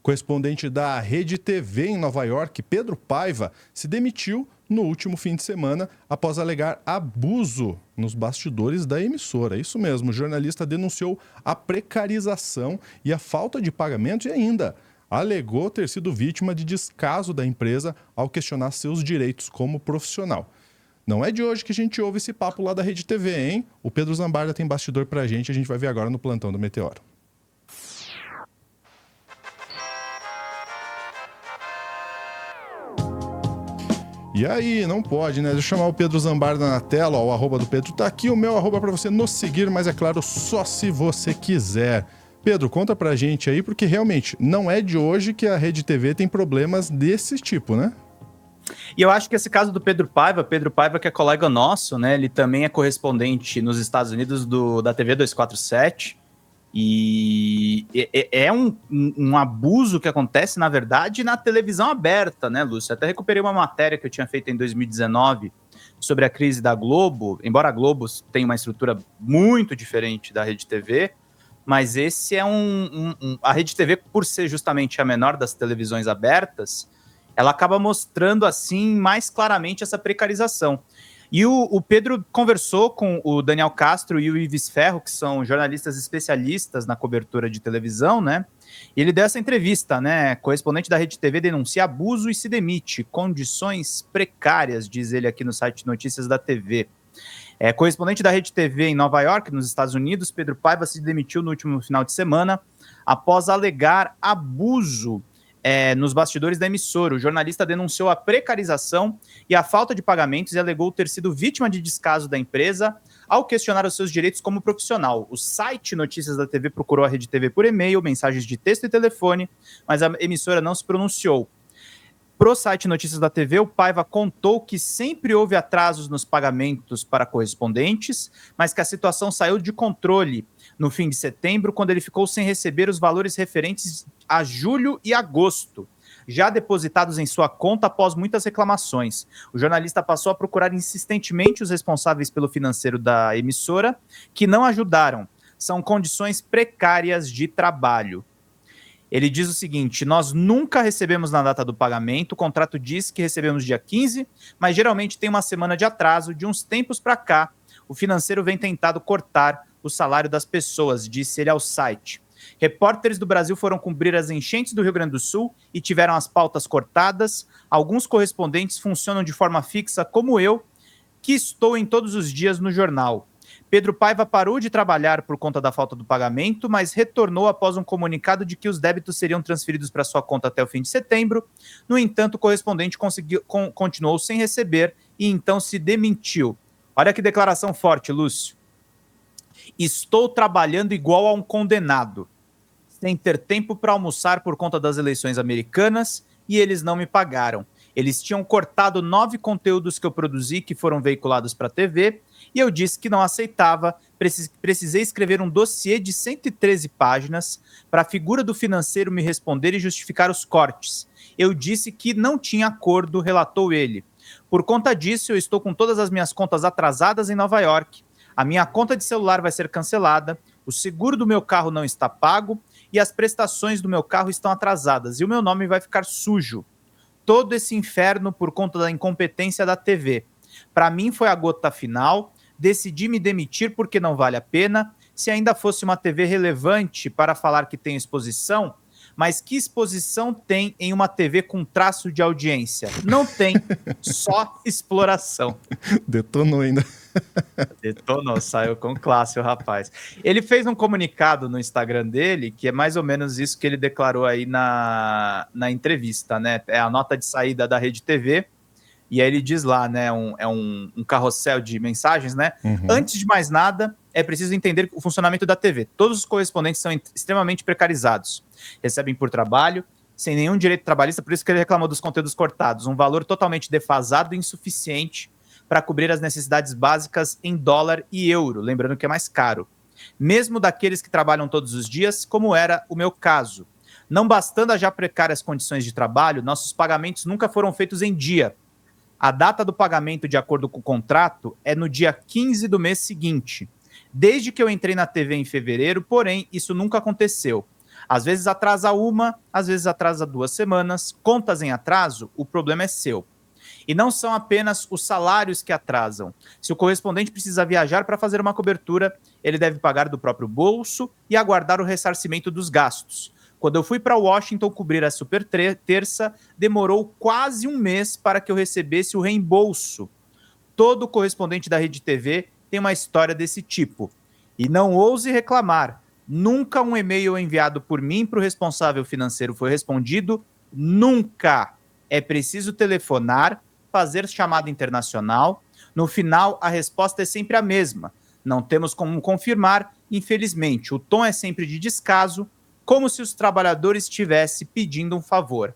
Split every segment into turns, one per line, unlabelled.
Correspondente da Rede TV em Nova York, Pedro Paiva, se demitiu no último fim de semana após alegar abuso nos bastidores da emissora. Isso mesmo, o jornalista denunciou a precarização e a falta de pagamento e ainda alegou ter sido vítima de descaso da empresa ao questionar seus direitos como profissional. Não é de hoje que a gente ouve esse papo lá da Rede TV, hein? O Pedro Zambarda tem bastidor pra gente, a gente vai ver agora no Plantão do Meteoro. E aí, não pode, né? Deixa eu chamar o Pedro Zambarda na tela, ó, o arroba do Pedro tá aqui, o meu arroba para você nos seguir, mas é claro, só se você quiser. Pedro, conta pra gente aí, porque realmente não é de hoje que a Rede TV tem problemas desse tipo, né?
E eu acho que esse caso do Pedro Paiva que é colega nosso, né? Ele também é correspondente nos Estados Unidos da TV 247. E é um abuso que acontece, na verdade, na televisão aberta, né, Lúcio? Até recuperei uma matéria que eu tinha feito em 2019 sobre a crise da Globo, embora a Globo tenha uma estrutura muito diferente da Rede TV, mas esse é a Rede TV, por ser justamente a menor das televisões abertas, ela acaba mostrando, assim, mais claramente essa precarização. E o Pedro conversou com o Daniel Castro e o Ives Ferro, que são jornalistas especialistas na cobertura de televisão, né? E ele deu essa entrevista, né? Correspondente da Rede TV denuncia abuso e se demite. Condições precárias, diz ele aqui no site Notícias da TV. Correspondente da Rede TV em Nova York, nos Estados Unidos, Pedro Paiva se demitiu no último final de semana após alegar abuso nos bastidores da emissora. O jornalista denunciou a precarização e a falta de pagamentos e alegou ter sido vítima de descaso da empresa ao questionar os seus direitos como profissional. O site Notícias da TV procurou a Rede TV por e-mail, mensagens de texto e telefone, mas a emissora não se pronunciou. Pro site Notícias da TV, o Paiva contou que sempre houve atrasos nos pagamentos para correspondentes, mas que a situação saiu de controle no fim de setembro, quando ele ficou sem receber os valores referentes a julho e agosto, já depositados em sua conta após muitas reclamações. O jornalista passou a procurar insistentemente os responsáveis pelo financeiro da emissora, que não ajudaram. São condições precárias de trabalho. Ele diz o seguinte: nós nunca recebemos na data do pagamento, o contrato diz que recebemos dia 15, mas geralmente tem uma semana de atraso. De uns tempos para cá, o financeiro vem tentado cortar o salário das pessoas, disse ele ao site. Repórteres do Brasil foram cobrir as enchentes do Rio Grande do Sul e tiveram as pautas cortadas. Alguns correspondentes funcionam de forma fixa, como eu, que estou em todos os dias no jornal. Pedro Paiva parou de trabalhar por conta da falta do pagamento, mas retornou após um comunicado de que os débitos seriam transferidos para sua conta até o fim de setembro. No entanto, o correspondente continuou sem receber e então se demitiu. Olha que declaração forte, Lúcio. Estou trabalhando igual a um condenado, sem ter tempo para almoçar por conta das eleições americanas, e eles não me pagaram. Eles tinham cortado 9 conteúdos que eu produzi que foram veiculados para a TV, e eu disse que não aceitava. Precisei escrever um dossiê de 113 páginas para a figura do financeiro me responder e justificar os cortes. Eu disse que não tinha acordo, relatou ele. Por conta disso, eu estou com todas as minhas contas atrasadas em Nova York. A minha conta de celular vai ser cancelada, o seguro do meu carro não está pago e as prestações do meu carro estão atrasadas e o meu nome vai ficar sujo. Todo esse inferno por conta da incompetência da TV. Para mim foi a gota final, decidi me demitir porque não vale a pena. Se ainda fosse uma TV relevante para falar que tem exposição, mas que exposição tem em uma TV com traço de audiência? Não tem, só exploração.
Detonou ainda.
Detonou, saiu com classe o rapaz. Ele fez um comunicado no Instagram dele, que é mais ou menos isso que ele declarou aí na entrevista, né? É a nota de saída da Rede TV, e aí ele diz lá, né? É um carrossel de mensagens, né? Uhum. Antes de mais nada, é preciso entender o funcionamento da TV. Todos os correspondentes são extremamente precarizados. Recebem por trabalho, sem nenhum direito trabalhista, por isso que ele reclamou dos conteúdos cortados. Um valor totalmente defasado e insuficiente para cobrir as necessidades básicas em dólar e euro, lembrando que é mais caro. Mesmo daqueles que trabalham todos os dias, como era o meu caso. Não bastando as já precárias condições de trabalho, nossos pagamentos nunca foram feitos em dia. A data do pagamento, de acordo com o contrato, é no dia 15 do mês seguinte. Desde que eu entrei na TV em fevereiro, porém, isso nunca aconteceu. Às vezes atrasa uma, às vezes atrasa 2 semanas. Contas em atraso, o problema é seu. E não são apenas os salários que atrasam. Se o correspondente precisa viajar para fazer uma cobertura, ele deve pagar do próprio bolso e aguardar o ressarcimento dos gastos. Quando eu fui para Washington cobrir a Super Terça, demorou quase um mês para que eu recebesse o reembolso. Todo correspondente da Rede TV tem uma história desse tipo. E não ouse reclamar. Nunca um e-mail enviado por mim para o responsável financeiro foi respondido. Nunca. É preciso telefonar, fazer chamada internacional. No final, a resposta é sempre a mesma. Não temos como confirmar, infelizmente. O tom é sempre de descaso, como se os trabalhadores estivessem pedindo um favor.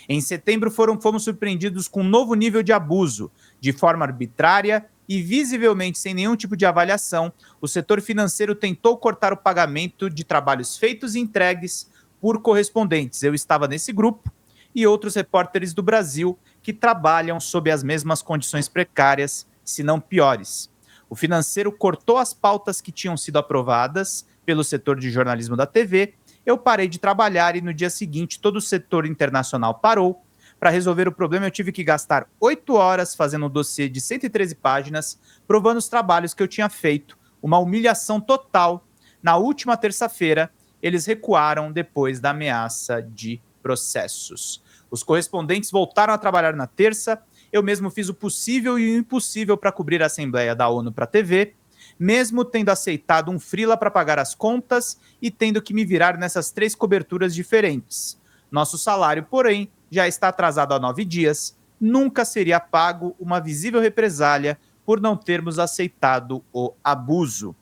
Em setembro, fomos surpreendidos com um novo nível de abuso. De forma arbitrária e visivelmente sem nenhum tipo de avaliação, o setor financeiro tentou cortar o pagamento de trabalhos feitos e entregues por correspondentes. Eu estava nesse grupo e outros repórteres do Brasil que trabalham sob as mesmas condições precárias, se não piores. O financeiro cortou as pautas que tinham sido aprovadas pelo setor de jornalismo da TV. Eu parei de trabalhar e no dia seguinte todo o setor internacional parou. Para resolver o problema eu tive que gastar 8 horas fazendo um dossiê de 113 páginas, provando os trabalhos que eu tinha feito. Uma humilhação total. Na última terça-feira, eles recuaram depois da ameaça de processos. Os correspondentes voltaram a trabalhar na terça. Eu mesmo fiz o possível e o impossível para cobrir a Assembleia da ONU para a TV, mesmo tendo aceitado um freela para pagar as contas e tendo que me virar nessas 3 coberturas diferentes. Nosso salário, porém, já está atrasado há 9 dias. Nunca seria pago uma visível represália por não termos aceitado o abuso.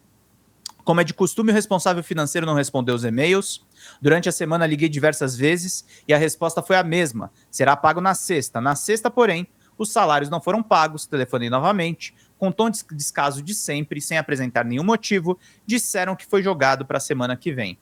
Como é de costume, o responsável financeiro não respondeu os e-mails. Durante a semana liguei diversas vezes e a resposta foi a mesma. Será pago na sexta. Na sexta, porém, os salários não foram pagos. Telefonei novamente. Com tom de descaso de sempre, sem apresentar nenhum motivo, disseram que foi jogado para a semana que vem.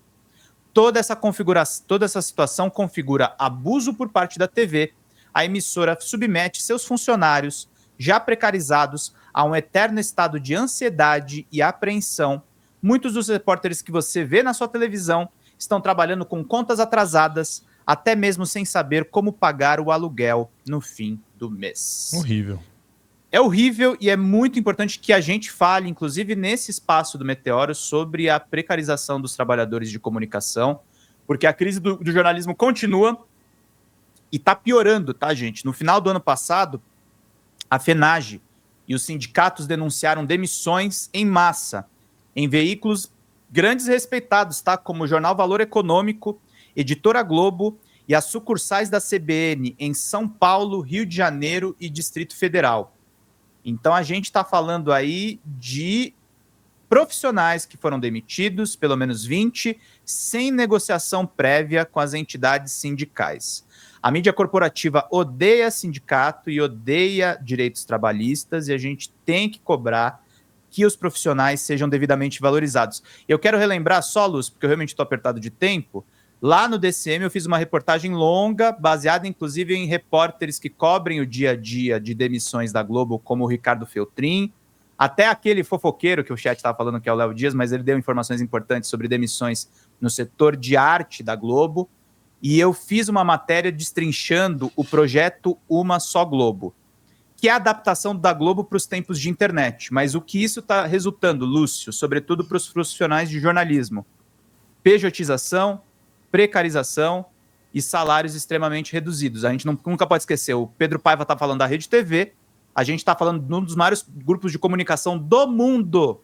Toda essa situação configura abuso por parte da TV. A emissora submete seus funcionários, já precarizados, a um eterno estado de ansiedade e apreensão. Muitos dos repórteres que você vê na sua televisão estão trabalhando com contas atrasadas, até mesmo sem saber como pagar o aluguel no fim do mês.
Horrível.
É horrível e é muito importante que a gente fale, inclusive nesse espaço do Meteoro, sobre a precarização dos trabalhadores de comunicação, porque a crise do jornalismo continua e está piorando, tá, gente? No final do ano passado, a FENAGE e os sindicatos denunciaram demissões em massa em veículos grandes e respeitados, tá? Como o Jornal Valor Econômico, Editora Globo e as sucursais da CBN em São Paulo, Rio de Janeiro e Distrito Federal. Então a gente está falando aí de profissionais que foram demitidos, pelo menos 20, sem negociação prévia com as entidades sindicais. A mídia corporativa odeia sindicato e odeia direitos trabalhistas e a gente tem que cobrar que os profissionais sejam devidamente valorizados. Eu quero relembrar só, Luz, porque eu realmente estou apertado de tempo, lá no DCM eu fiz uma reportagem longa, baseada inclusive em repórteres que cobrem o dia a dia de demissões da Globo, como o Ricardo Feltrin, até aquele fofoqueiro que o chat estava falando que é o Léo Dias, mas ele deu informações importantes sobre demissões no setor de arte da Globo, e eu fiz uma matéria destrinchando o projeto Uma Só Globo, que é a adaptação da Globo para os tempos de internet. Mas o que isso está resultando, Lúcio, sobretudo para os profissionais de jornalismo? Pejotização, precarização e salários extremamente reduzidos. A gente nunca pode esquecer, o Pedro Paiva está falando da Rede TV, a gente está falando de um dos maiores grupos de comunicação do mundo,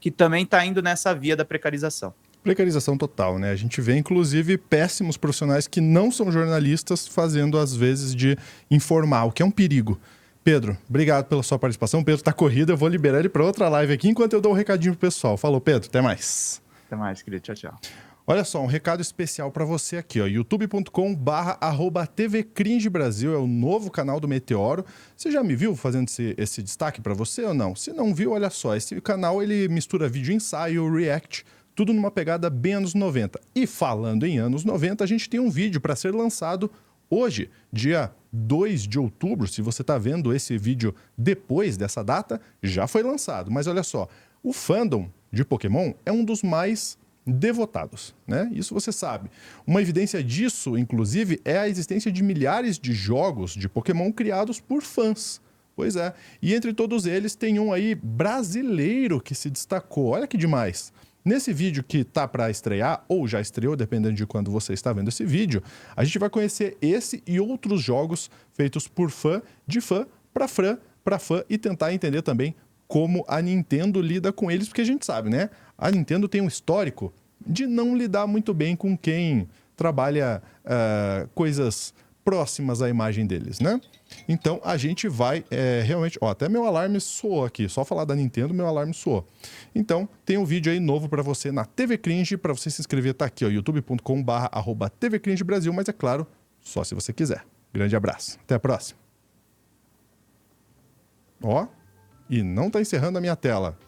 que também está indo nessa via da precarização.
Precarização total, né? A gente vê, inclusive, péssimos profissionais que não são jornalistas fazendo, às vezes, de informar, o que é um perigo. Pedro, obrigado pela sua participação. O Pedro está corrido, eu vou liberar ele para outra live aqui enquanto eu dou um recadinho pro pessoal. Falou, Pedro, até mais.
Até mais, querido. Tchau, tchau.
Olha só, um recado especial para você aqui, ó, youtube.com/@tvcringe Brasil é o novo canal do Meteoro. Você já me viu fazendo esse destaque para você ou não? Se não viu, olha só, esse canal ele mistura vídeo ensaio, react, tudo numa pegada bem anos 90. E falando em anos 90, a gente tem um vídeo para ser lançado hoje, dia 2 de outubro. Se você está vendo esse vídeo depois dessa data, já foi lançado. Mas olha só, o fandom de Pokémon é um dos mais devotados, né? Isso você sabe. Uma evidência disso, inclusive, é a existência de milhares de jogos de Pokémon criados por fãs. Pois é. E entre todos eles tem um aí brasileiro que se destacou. Olha que demais. Nesse vídeo que tá para estrear, ou já estreou, dependendo de quando você está vendo esse vídeo, a gente vai conhecer esse e outros jogos feitos por fã, de fã para fã e tentar entender também como a Nintendo lida com eles, porque a gente sabe, né? A Nintendo tem um histórico de não lidar muito bem com quem trabalha coisas próximas à imagem deles, né? Então a gente vai realmente... Ó, até meu alarme soou aqui. Só falar da Nintendo, meu alarme soou. Então tem um vídeo aí novo para você na TV Cringe. Para você se inscrever, tá aqui, ó, youtube.com/tvcringe Brasil. Mas é claro, só se você quiser. Grande abraço. Até a próxima. Ó, e não tá encerrando a minha tela.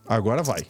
Agora vai.